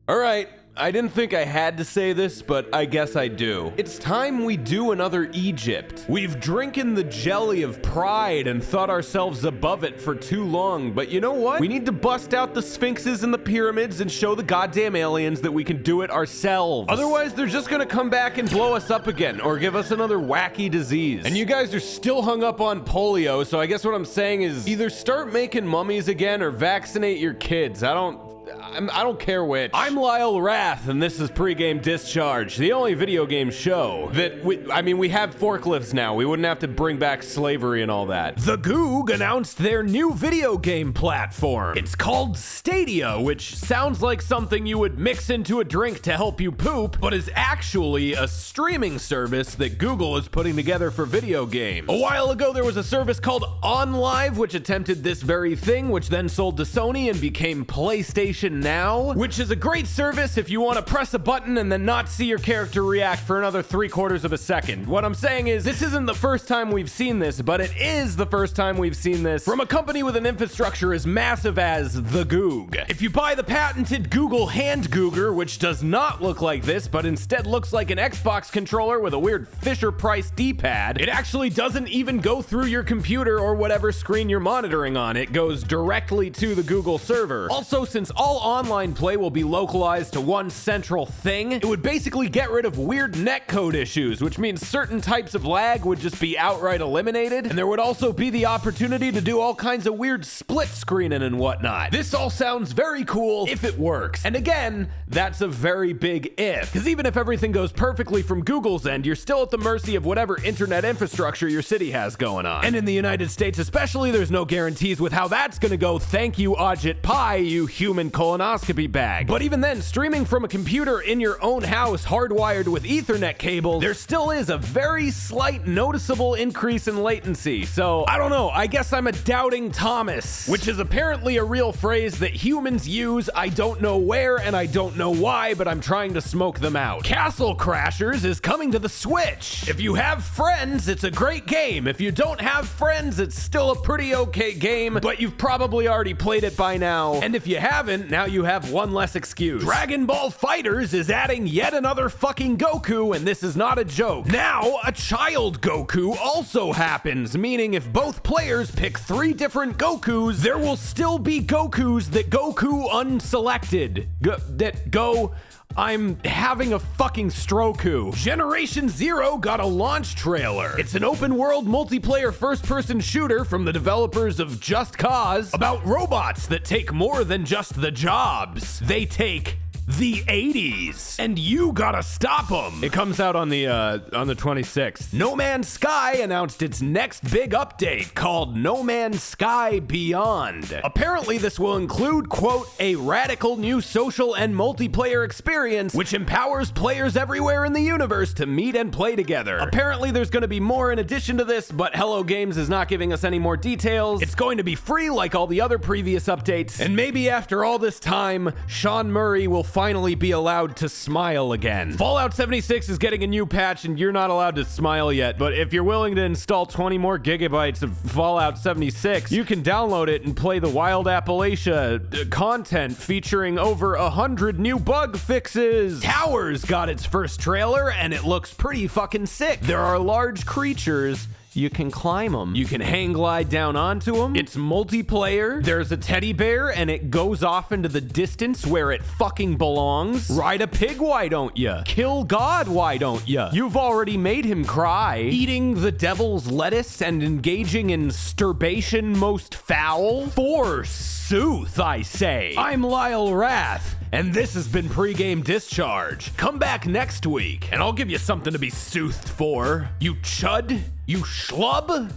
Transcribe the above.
Alright, I didn't think I had to say this, but I guess I do. It's time we do another Egypt. We've drinking the jelly of pride and thought ourselves above it for too long, but you know what? We need to bust out the sphinxes and the pyramids and show the goddamn aliens that we can do it ourselves. Otherwise, they're just gonna come back and blow us up again, or give us another wacky disease. And you guys are still hung up on polio, so I guess what I'm saying is either start making mummies again or vaccinate your kids. I don't care which. I'm Lyle Rath, and this is Pregame Discharge, the only video game show that we have forklifts now. We wouldn't have to bring back slavery and all that. The Goog announced their new video game platform. It's called Stadia, which sounds like something you would mix into a drink to help you poop, but is actually a streaming service that Google is putting together for video games. A while ago, there was a service called OnLive, which attempted this very thing, which then sold to Sony and became PlayStation Now, which is a great service if you want to press a button and then not see your character react for another 3/4 of a second. What I'm saying is, this isn't the first time we've seen this, but it is the first time we've seen this from a company with an infrastructure as massive as the Goog. If you buy the patented Google Hand Googer, which does not look like this, but instead looks like an Xbox controller with a weird Fisher-Price D-pad, it actually doesn't even go through your computer or whatever screen you're monitoring on. It goes directly to the Google server. Also, since all online play will be localized to one central thing, it would basically get rid of weird netcode issues, which means certain types of lag would just be outright eliminated, and there would also be the opportunity to do all kinds of weird split screening and whatnot. This all sounds very cool if it works. And again, that's a very big if, because even if everything goes perfectly from Google's end, you're still at the mercy of whatever internet infrastructure your city has going on. And in the United States especially, there's no guarantees with how that's gonna go. Thank you, Ajit Pai, you human colonoscopy bag. But even then, streaming from a computer in your own house hardwired with Ethernet cables, there still is a very slight noticeable increase in latency. So I don't know, I guess I'm a doubting Thomas, which is apparently a real phrase that humans use. I don't know where and I don't know why, but I'm trying to smoke them out. Castle Crashers is coming to the Switch. If you have friends, it's a great game. If you don't have friends, it's still a pretty okay game, but you've probably already played it by now. And if you haven't, now you have one less excuse. Dragon Ball FighterZ is adding yet another fucking Goku, and this is not a joke. Now, a child Goku also happens, meaning if both players pick 3 different Gokus, there will still be Gokus that Goku unselected. I'm having a fucking stroke-oo. Generation Zero got a launch trailer. It's an open-world multiplayer first-person shooter from the developers of Just Cause about robots that take more than just the jobs. They take the 80s, and you gotta stop them. It comes out on the 26th. No Man's Sky announced its next big update called No Man's Sky Beyond. Apparently this will include, quote, a radical new social and multiplayer experience which empowers players everywhere in the universe to meet and play together. Apparently there's gonna be more in addition to this, but Hello Games is not giving us any more details. It's going to be free like all the other previous updates, and maybe after all this time, Sean Murray will finally be allowed to smile again. Fallout 76 is getting a new patch and you're not allowed to smile yet, but if you're willing to install 20 more gigabytes of Fallout 76, you can download it and play the Wild Appalachia content featuring over 100 new bug fixes. Towers got its first trailer and it looks pretty fucking sick. There are large creatures. You can climb them. You can hang glide down onto them. It's multiplayer. There's a teddy bear and it goes off into the distance where it fucking belongs. Ride a pig, why don't ya? Kill God, why don't ya? You've already made him cry. Eating the devil's lettuce and engaging in sturbation most foul? Forsooth, I say. I'm Lyle Rath, and this has been Pregame Discharge. Come back next week, and I'll give you something to be soothed for. You chud? You schlub?